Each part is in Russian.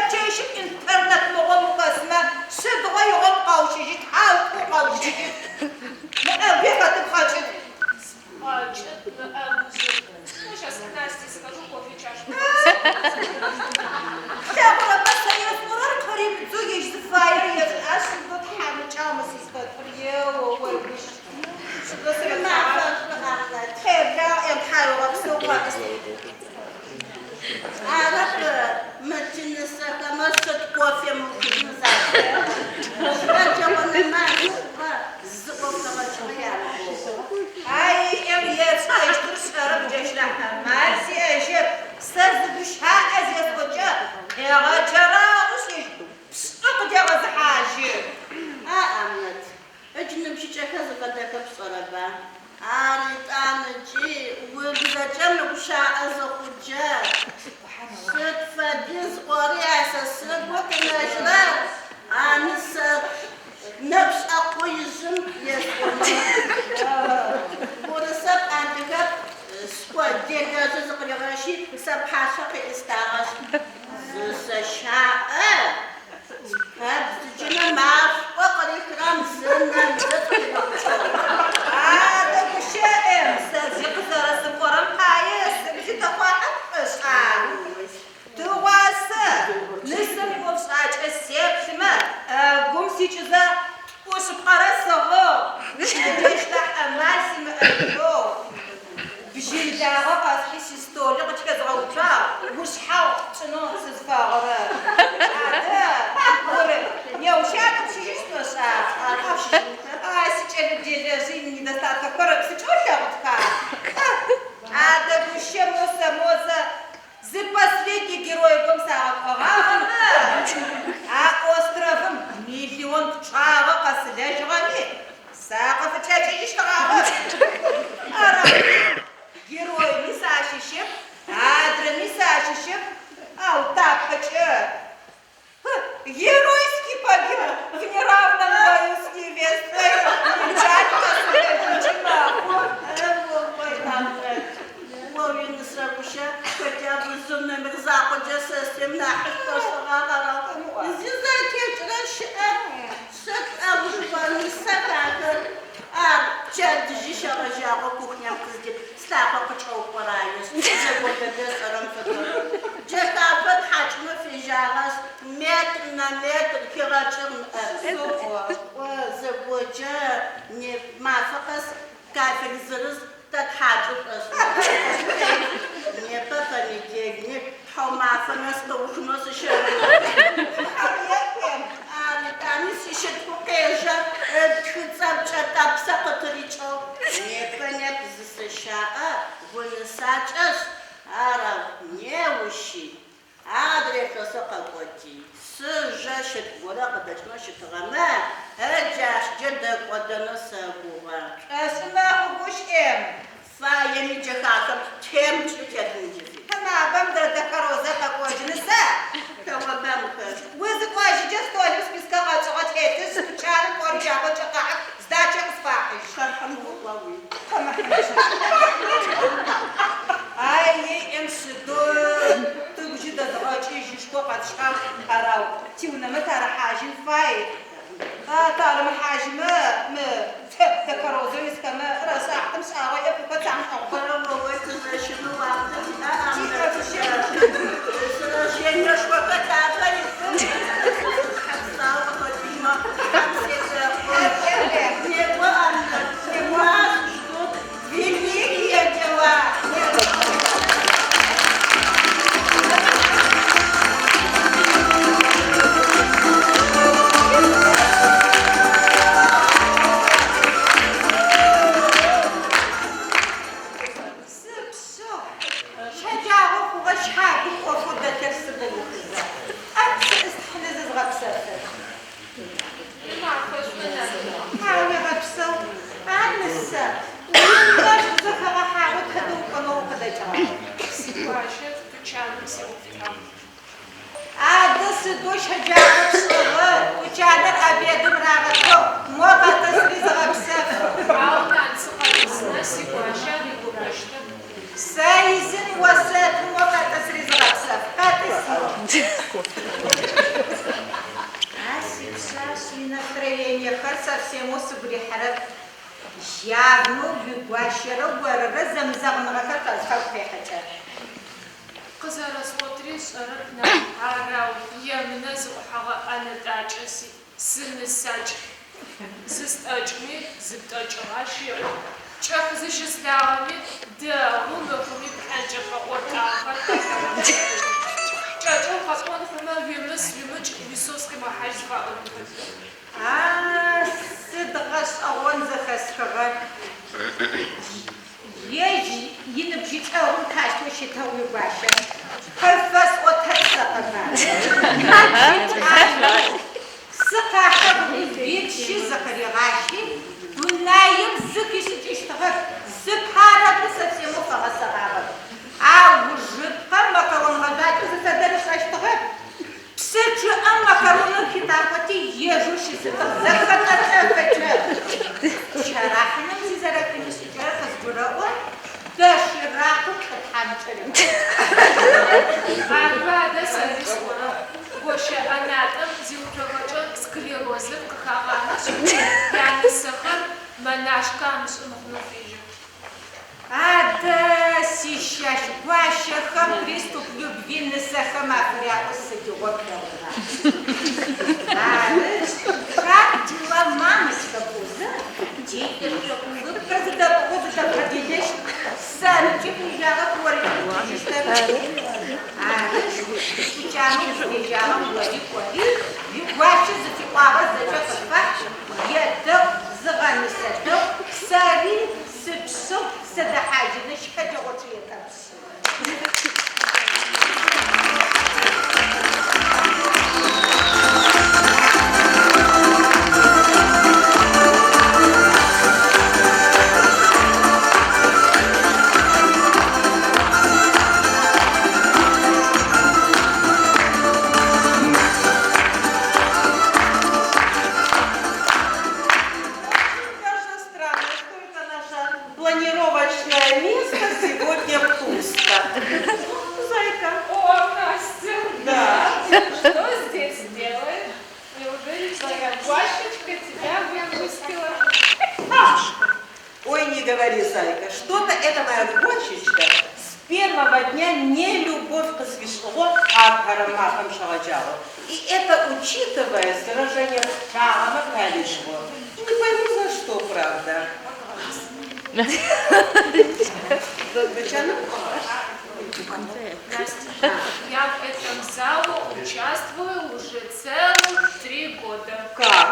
تشيشك انترنت مغم قسمة صدغة يغم قوشي تحاول قوشي لا بيها تبخاجد خاجد أبوزي ну сейчас Насте скажу кофе чашку تقرأ بس يصبر قريب تزوجيش زفاير يتعش ضد حامل شامس يستطر يو ويبش بس ما أعرف خير لا يمحاول غبسوقة عرف متنسى كما صدقوا في ممكن نزاك رجعوا ما زقوا كما شوية هاي يم يسويش ترسل رجعش لحنا ما سي أشيب سرد بشها أزيز وجه يا غجرة وسيش بسقط يا غزحاجي أمنت أجنب شي كذا بدك بصربة عارض أمجي وبزجم وشاء أزخجة صد فديز قري أساس صد وكنا جرا أنا صد نفس أقوي جم يسوي ورسب عندك سكوت ديجا زق يغشي سب حاشق استعاش زشاء هاد جنا معف وقري كرام زنا هذا الشائع استاذ قزر السفورة محايس بجي تقواحد فشعة تواسة نسم وفشعة السيب سما قوم سيجزا وش بقرصه ليش لح أماسي مألو بجي داغا قاسحي سيستولي قد كزغوتا وش حاو شنو سزفاغرة هذا يوشات بشيش توشات سيجي بدي زيني دستات كورك سيجوش يغتكا هذا بوشي موسى за последний герой Комсаракова, островом миллион чава касыляжгами, саков чачиштагы. Герой мисашишип, адра мисашишип, ау тапкачы. Геройский погиб в неравном бою с невестой. Чатка хотя бы зумно мирзаку джесестим нахто шагара зизакет рашэ сак абушван сакатер чат жишага жага кухня кызди стака кычау парайс жегода десарам фото жестафат хачмы фижагас метр на метр кирачым зэгоджа не мафакас кафель зырыз تتحاجب не папа не дегни حما فناس توخناس شغل أنا سيشت بقيجة تخزب شتاب سقطريشة не понятно زسشاء ونساجس أرى نيوشي أدرك سقطتي سجاشت ولا قدش ماشي تغمى هجاش جدك ودنا سابوها اسمه وش فايني جهاتم تهم تجتنجي أنا بمدر دكروزة كوجنسة توا بمكر وإذا كواجي جستولي بس بسكاقات شغات هيتس تشارك ورجعوا شقاعك زداتش أصفاحش خرحم هواوي أي إمشدو تبجي دراجي جيشكو قد شقاق أراو تيونا متى حاجين فاي ترى محاجي ما دكروزة يسكما راسا مش أغوي أبوك تعمل أخبار موت شنو وقت شنو شو كتابة دوش هجاك بصغر وكانت أبيض مراغتو موقع تسريز غبسف عاوتان سقط ناسي وعشان يقول سايزن وسط موقع تسريز غبسف هاتي семьяхэр совсем усыбрихьэрэп. Явно Гуащэрэ Уэрэрэ зэмызэгъыныгъэхэр къэзхэпхьэхьэкӏэ. Къызэрэсӏотри шӏэрэп арау емынэ зыӏухьэгъэ ӏэнэтӏакӏэ сынысакӏ. Зыстӏэкӏми зыптӏэкӏыгъащи. Чӏэф зыщыслъагъэми дэгъу мыхъуми пхъэнкӏэфэ ӏотагъэр. Чӏэкӏэм къэсӏон хъумэ уимыс уимыкӏ уисос къимыхьажь фаӏорыфыз. Сыдгъэшӏэгъон зэхэсхыгъэр. Ежь иныбжьыцӏэгъум къащтэу щытэу Угуащэ. Хэфэс ӏотэцӏэкъэмэ. Сыкъахьэгъу итщи зыкъригъащи, дунаим зыкъищыкӏыщтыгъэр, зыпхьарэгъу совсем фэгъэсэгъагъэр. Ужыпхъэм макаронгъэдакӏэ зыфэдэрышӏэщтыгъэр. Псы чъыӏэм макароныр хитапӏэти ежьу щысытыгъ зэхэтэцӏэфэкӏэ. Чэрахьыным зизэрэхынышӏыкӏэ къызгурэӏо, дэшыракъым къытхьамыкӏэрэп. Арбадэ сэри сӏорэп. Гощэ ӏэнатӏэм зиуцогъэкӏэ склерозым къыхагъанэщ. Янысэхэр мэнашкэ амышӏы мыхъунэу фежьы. Адэ сищащ Гуащэхэм приступ любви нысэхэм афряӏо сыдигъо плъэгъугъа. Как дела, мамочка Буза? Дикерка улыбка зыдэбгъэдилэщ. Сэрыкӏи пыжьагъэ кӏорыкӏи. Тучанэу пыжьагъэм ори Угуащэ зыфиӏуагъэ зэкӏэ къыфахь, едэу зыгъэнысэдэу сэри сыпшъэу сэдэхьажьынэ щыхэкӏэгъочӏи етэпсы. Планировочное место сегодня пусто. Зайка. О, Настя! Да. Что здесь делаешь? Неужели твоя Гуащечка тебя выпустила? Ой, не говори, Зайка, что-то это моя дочечка с первого дня не любовь к свишло, а парамахам шагаджала. И это учитывая сражение с Чалом и Калишево. Не пойму за что, правда. Настя, я в этом зале участвую уже целых 3 года. Как?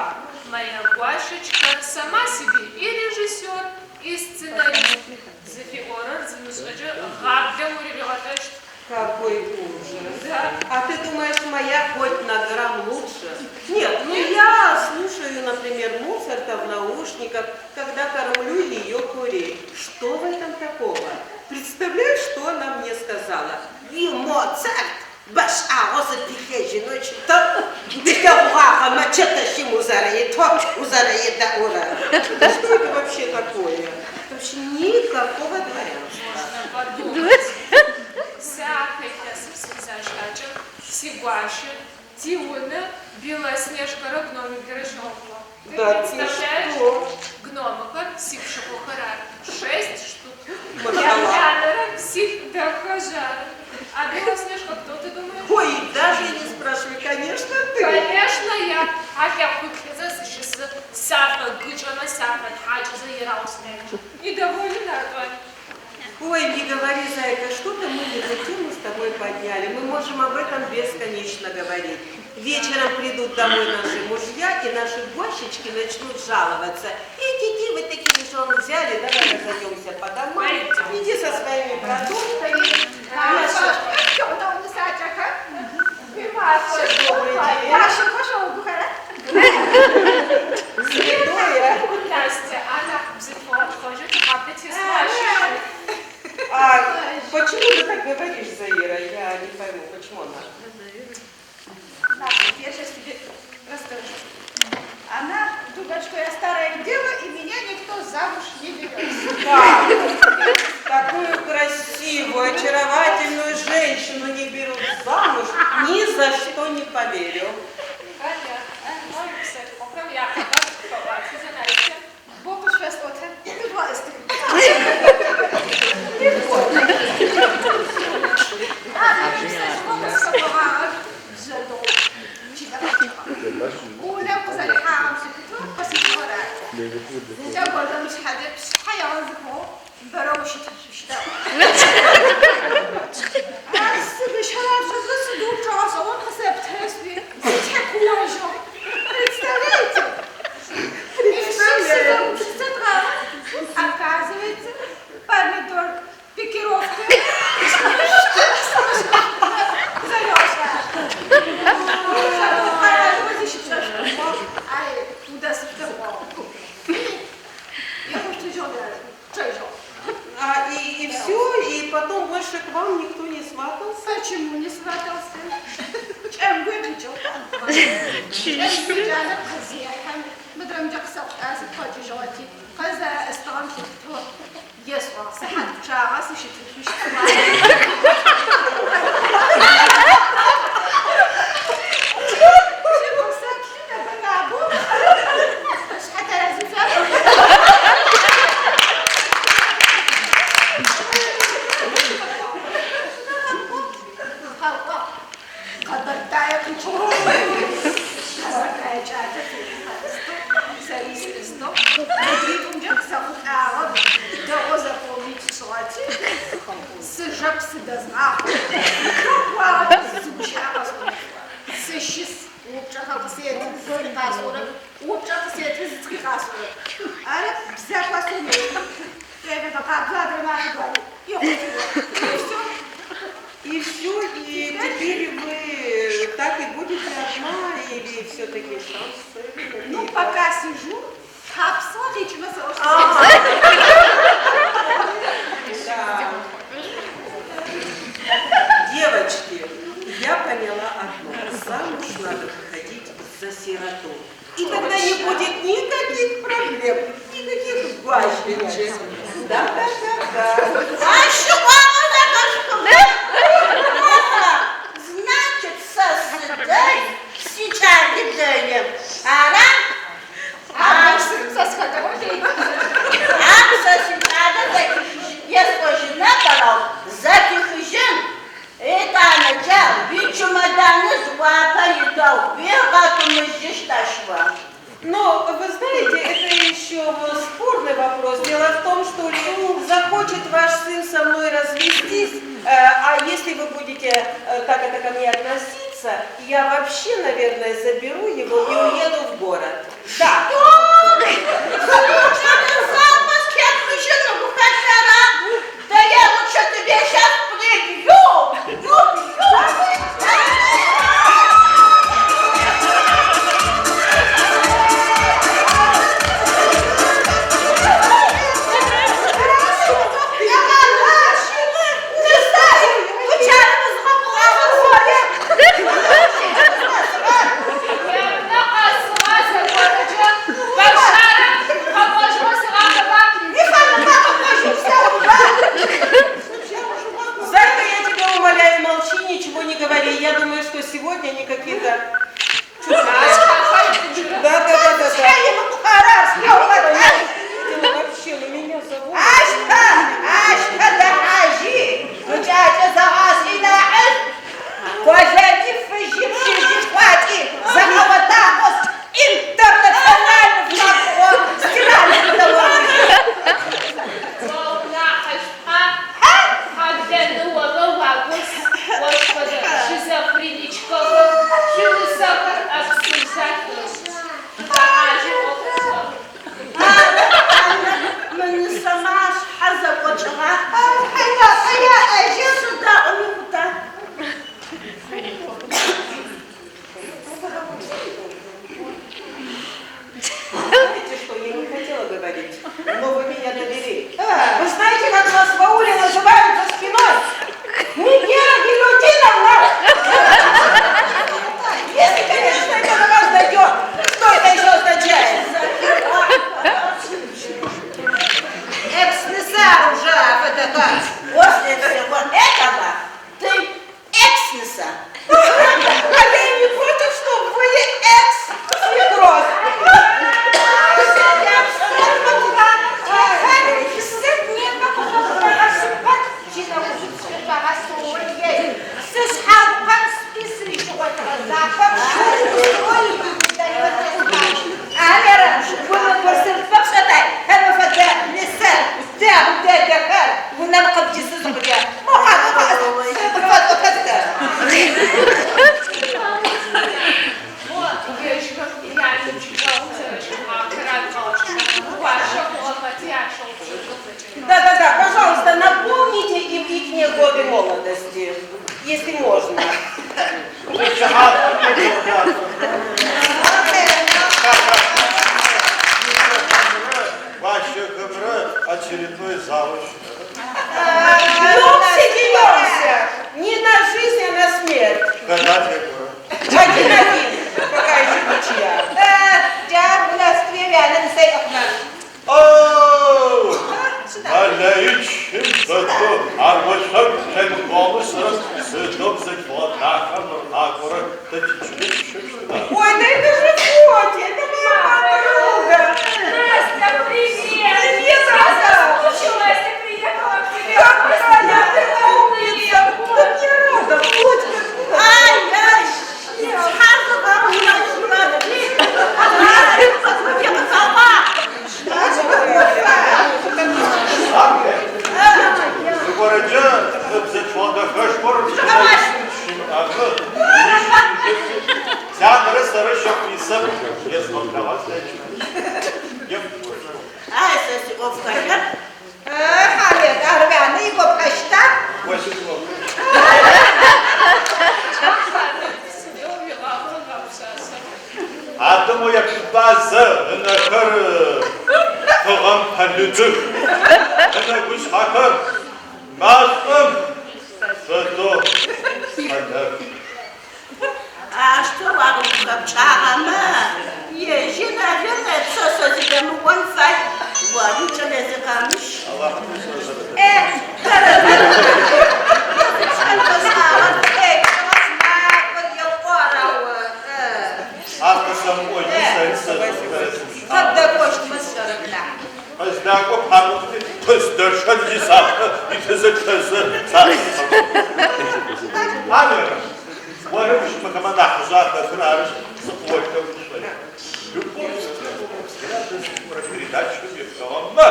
Моя Гуащечка сама себе и режиссер, и сценарист. Зафиорер, замешочек, габдем урегатачт. Какой ужас. Да. А ты думаешь, моя хоть на грамм лучше? Нет, ну я слушаю, например, Моцарта в наушниках, когда кормлю ее курей. Что в этом такого? Представляешь, что она мне сказала? И Моцарт, баш аоса пихежи ночи, то бегауаха мачета шимузарает, то узарает да ура. Что это вообще такое? Вообще никакого дворянства. Можно подумать. Всякая сексизажача, сигуаши, Тиуна, Белоснежка, гномик Грышовка. Ты Да, представляешь? что? Гномика, сикшапухара, 6 штук. Махала. Янера, сик дахажара. А Белоснежка, кто ты думаешь? Ой, даже не спрашивай, конечно, ты. Конечно, я. А я выключила сейчас сафа, гычана сафа, хаджа заиралась. Недовольна, Антон. Ой, не говори, Зайка, что-то мы не ту тему с тобой подняли. Мы можем об этом бесконечно говорить. Вечером придут домой наши мужья, и наши Гуащечки начнут жаловаться. Иди, вы такие жены взяли, давай разойдемся по домам. Иди со своими продуктами. Добрый день. Святое. Настя, она отходит, а ты слышишь? А почему ты так говоришь, Заира? Я не пойму, почему она? Я сейчас тебе расскажу. Она думает, что я старая дева, и меня никто замуж не берет. Как? Такую красивую, очаровательную женщину не берут замуж, ни за что не поверю. ولا وزاري حرام سكتو بس الصغار انت برضه مش حاجه مش حيوان زكو بروش تشتا بس مش عارف شو صدور جواز اول حسبت حسبي تحكوا واجو استنيت оказывается помидор пикировка И все, и потом больше к вам никто не сватался? Почему не сватался? Чем выключил? Чем хозяйками? Мы драм джаксов, а заходи желати. Каза эстан что يسوع صحة شعرس وشتوش И все, и теперь вы так и будете одна, или все-таки шансы? Ну, пока сижу, посмотрите на свой Да. Девочки, я поняла одно. Замуж надо выходить за сироту. И тогда не будет никаких проблем, никаких важничек. Да. А що мама така? Значить, сосидей, сейчас віддаєм. Если жена порал, закихижен, это начал, ведь чемоданы звапали, дал, бегать мы здесь ташва. Но, вы знаете, это еще спорный вопрос. Дело в том, что захочет ваш сын со мной развестись, а если вы будете так это ко мне относиться, я вообще, наверное, заберу его и уеду в город. Да. Да я лучше тебе сейчас прибью! Я на вас Ой, да это же Котя, это моя подруга. Настя, привет! Привет, Я Настя. соскучилась и приехала к тебе. Какая ты умница. Как я рада, Котька. Ай-яй! Сразу вам не Ай, сосиковка, я? Халет, арвяна, и попкашта. Себе увела, обругался. А думаю, як база, на кар тогам палюдю. На гуш хакар. Мастам. Что? А что вам капчарама? Ежина, жена, все созидем вон-фай. Вот, ничего не закамиш. Авто самой не стоит. Когда почта мастерна. Аздако памути, пыздыршан лисапка, и ты зачезы. Амер, варыш по командах ужасно крарыш, заплойка вышли. Любовь, передачу бесконно.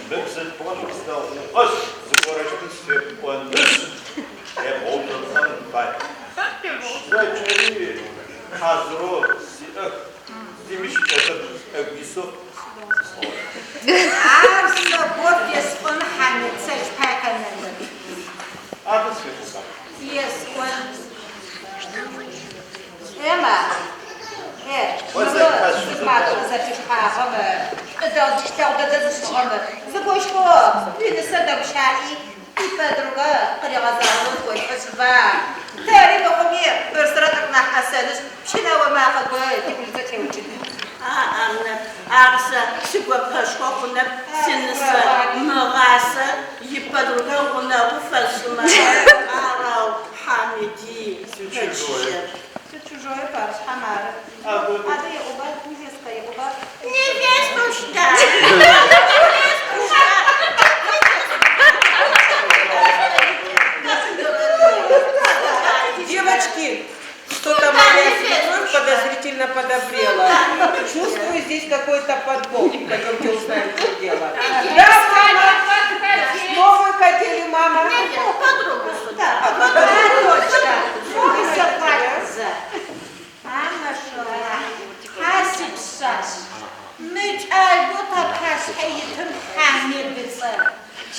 Лепсет положил стал, ось, закорочный свет, он лыс, я молчал сам бать. Зачери, хазро, зимишка, висок. Арса бофес он хамит, сэж паканен. А ты светло. Yes, он. Эмма. Загошко, принеса добшаи, и подруга, привозала твой посва. Тари бахуме, перстраток на хасанус, пчинава махабы, ты будешь зачем учить? Анна, Арса, сигопашко, она синеса, мораса, и подруга, она уфасума, арау, хамиди, хачишер. Чужое парш, хамара. А вы? А ты оба, невестка, я оба. Невестушка! Девочки, что-то моя свекровь подозрительно подобрела. Чувствую здесь какой-то подвох. Пойдемте узнаем, что дело. Да, мама! Что вы хотели, мама? Подругу сюда. Дочка, что все пальцы? Анна шоя, хасиб сас. Мыч алюта пас хейтым хамибица.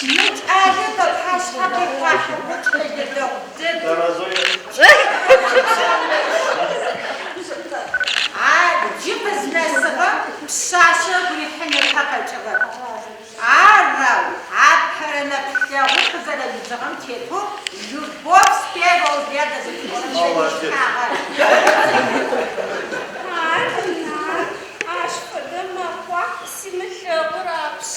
Мыч алюта пас хабипаха мучхедидок. Дорозой. Джипизнесова псаша грихини пакачага. Арау, апхарена пхягу хазалабиджагам тету, любовь спевал ряда за Молодец. Аж подамахва, симехабрапс.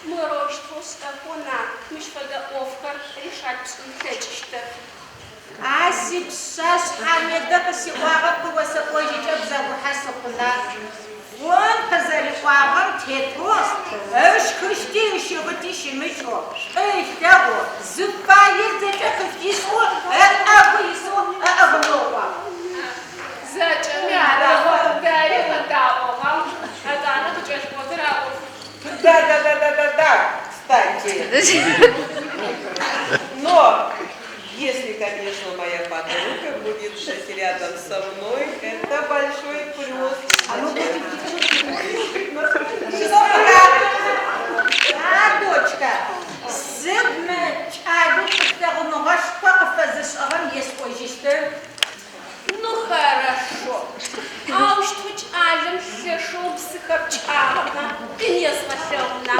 Морожество стакона, миш фада овкар, решать псунхечишта. Асип сас хамеда ксиуага куаса кожич абзагу хасукна. Вон казали павам тетрос. Эш кышти еще готиши мычо. Эй, тягу, зупаешь за чакавкису, абысу, абнова. Зачем я дала дарила давала? Это она тут же подрала. Да, кстати. Но, если, конечно, моя подруга будет жить рядом со мной, это большой плюс. А ну, дочка, зыбны чагу пустягуну гашпака фазышагам есть позишты. Ну хорошо. А уж тут алем хешел психопчарна, конечно, хелна.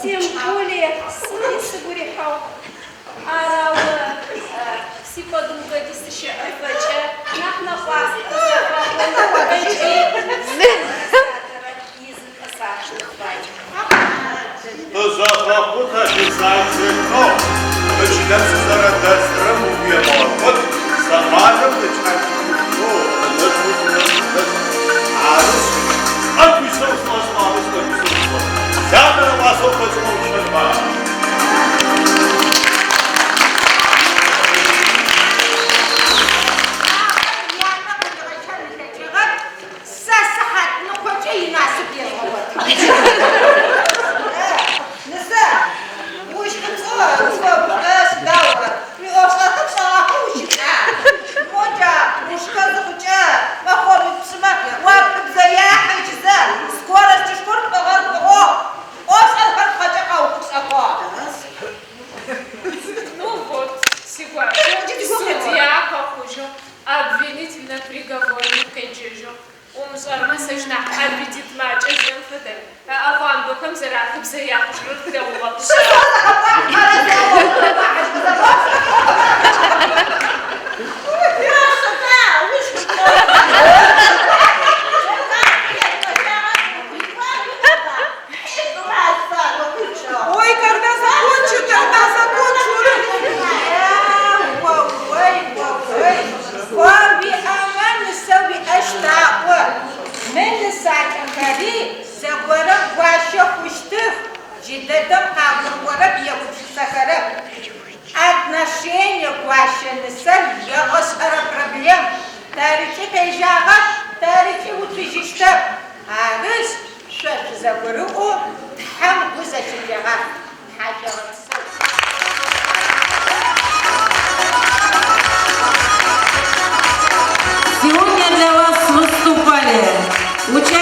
Тем более смысл грехов. Арау Си подруга дисище РФЧ, нахна паста, To zapakuta dziecięcy krok. Wycinam się zaraz destrem, mówię morkot. Zamawiam dziecięcy krok. A tu są z nas mamy skończyć. Siadę na was opoczną trzeba. Обвинительно приговорный кайджижо. Умзарма сажна обидит мача земфеде. А ван бокам зарахып заяхшрут даула. Ой, когда закончу, وبأمان نسوي أشتاق من الساعة كذي سقورب واشوف وشتف جددم قابل ورب يوش سكرب отношения ваши несел я осара проблем тарихи пейжагат тарихи утвижиштаб арыс шаш загуру хам гузашиляга хажагат Сегодня для вас выступали участники